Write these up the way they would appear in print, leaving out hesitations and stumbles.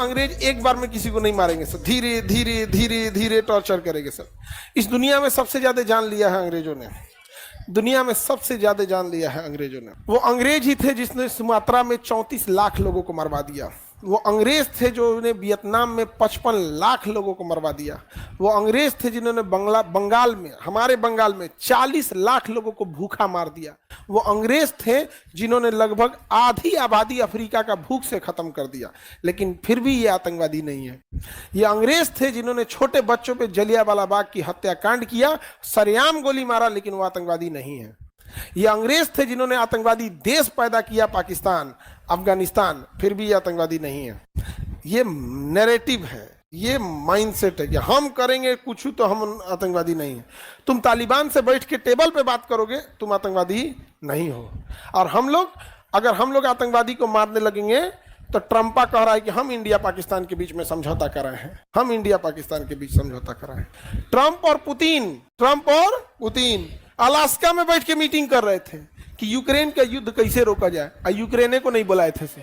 अंग्रेज एक बार में किसी को नहीं मारेंगे सर, धीरे धीरे धीरे धीरे टॉर्चर करेंगे सर। इस दुनिया में सबसे ज्यादा जान लिया है अंग्रेजों ने, दुनिया में सबसे ज्यादा जान लिया है अंग्रेजों ने। वो अंग्रेज ही थे जिसने सुमात्रा में 34 लाख लोगों को मरवा दिया। वो अंग्रेज थे जो ने वियतनाम में 55 लाख लोगों को मरवा दिया। वो अंग्रेज थे जिन्होंने बंगाल में, हमारे बंगाल में 40 लाख लोगों को भूखा मार दिया। वो अंग्रेज थे जिन्होंने लगभग आधी आबादी अफ्रीका का भूख से खत्म कर दिया। लेकिन फिर भी ये आतंकवादी नहीं है। ये अंग्रेज थे जिन्होंने छोटे बच्चों पे जलियांवाला बाग की हत्याकांड किया, सरेआम गोली मारा, लेकिन वो आतंकवादी नहीं है। ये अंग्रेज थे जिन्होंने आतंकवादी देश पैदा किया, पाकिस्तान, अफगानिस्तान, फिर भी ये आतंकवादी नहीं है। ये नैरेटिव है, ये माइंडसेट है कि हम करेंगे कुछ तो हम आतंकवादी नहीं है। तुम तालिबान से बैठ के टेबल पे बात करोगे, तुम आतंकवादी नहीं हो। और हम लोग, अगर हम लोग आतंकवादी को मारने लगेंगे तो ट्रंपा कह रहा है कि हम इंडिया पाकिस्तान के बीच में समझौता कर रहे हैं, हम इंडिया पाकिस्तान के बीच समझौता कर रहे हैं। ट्रंप और पुतिन अलास्का में बैठ के मीटिंग कर रहे थे कि यूक्रेन का युद्ध कैसे रोका जाए, और यूक्रेन को नहीं बुलाए थे सब,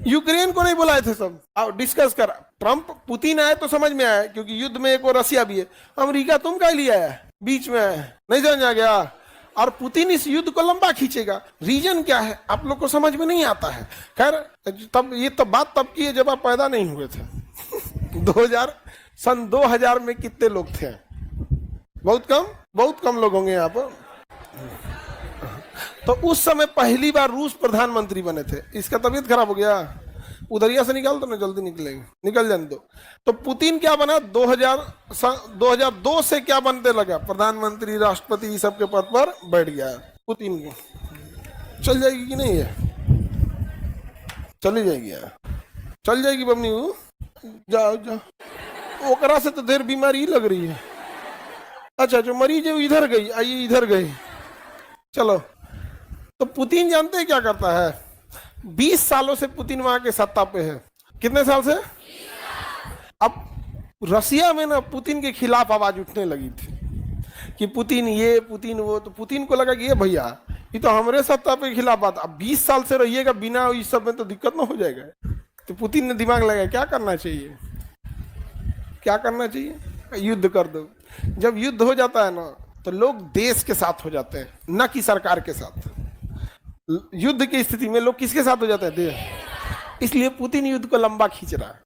यूक्रेन को नहीं बुलाए थे सब, और डिस्कस कर। ट्रंप पुतिन आए तो समझ में आया, क्योंकि युद्ध में एक और रसिया भी है। अमेरिका तुम क्या लिया है बीच में, नहीं समझ आ गया। और पुतिन इस युद्ध को लंबा खींचेगा। रीजन क्या है आप लोग को समझ में नहीं आता है। खैर, तब ये तो बात तब की है जब आप पैदा नहीं हुए थे। 2000 में कितने लोग थे? बहुत कम लोग होंगे यहाँ पर। तो उस समय पहली बार रूस प्रधानमंत्री बने थे। इसका तबीयत खराब हो गया, उधरिया से निकाल दो ना, जल्दी निकलेंगे, निकल जाने दो। तो पुतिन क्या बना 2002 से क्या बनते लगा, प्रधानमंत्री, राष्ट्रपति, सबके पद पर बैठ गया। पुतिन को चल जाएगी कि नहीं है? चली जाएगी यार, चल जाएगी बमनी। जाओ ओकरा से तो देर बीमारी लग रही है। अच्छा, जो मरीज है वो इधर गई, आइए इधर गई, चलो। तो पुतिन जानते हैं क्या करता है? 20 सालों से पुतिन वहां के सत्ता पे है। कितने साल से? अब रसिया में ना पुतिन के खिलाफ आवाज उठने लगी थी कि पुतिन ये, पुतिन वो। तो पुतिन को लगा कि ये भैया, ये तो हमारे सत्ता पे खिलाफ बात, अब 20 साल से रहिएगा बिना इस सब में तो दिक्कत ना हो जाएगा। तो पुतिन ने दिमाग लगाया क्या करना चाहिए, क्या करना चाहिए, युद्ध कर दो। जब युद्ध हो जाता है ना तो लोग देश के साथ हो जाते हैं, न कि सरकार के साथ। युद्ध की स्थिति में लोग किसके साथ हो जाते हैं? देश। इसलिए पुतिन युद्ध को लंबा खींच रहा है,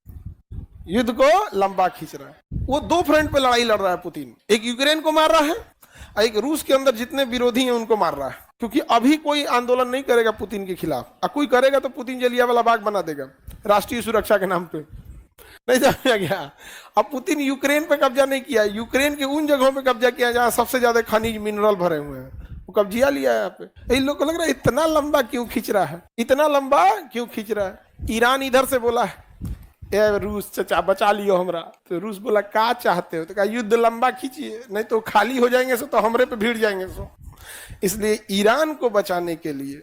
युद्ध को लंबा खींच रहा है। वो 2 फ्रंट पे लड़ाई लड़ रहा है पुतिन। एक यूक्रेन को मार रहा है, और एक रूस के अंदर जितने विरोधी हैं उनको मार रहा है। क्योंकि अभी कोई आंदोलन नहीं करेगा पुतिन के खिलाफ, और कोई करेगा तो पुतिन जलियांवाला बाग बना देगा राष्ट्रीय सुरक्षा के नाम पे। नहीं समझा गया? अब पुतिन यूक्रेन पे कब्जा नहीं किया, यूक्रेन के उन जगहों पे कब्जा किया जहां सबसे ज्यादा खनिज मिनरल भरे हुए हैं, वो कब्जा लिया है यहाँ पे। इन लोग को लग रहा है इतना लंबा क्यों खींच रहा है, इतना लंबा क्यों खींच रहा है। ईरान इधर से बोला है, ए रूस चचा बचा लियो हमरा। तो रूस बोला क्या चाहते हो? तो कहा युद्ध लंबा खींचिए, नहीं तो खाली हो जाएंगे सो, तो हमरे पे भीड़ जाएंगे सो। इसलिए ईरान को बचाने के लिए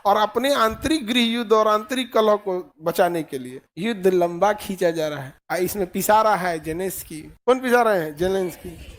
और अपने आंतरिक गृह युद्ध और आंतरिक कलह को बचाने के लिए युद्ध लंबा खींचा जा रहा है। इसमें पिसा रहा है जेलेंस्की। कौन पिसा रहे हैं? जेलेंस्की।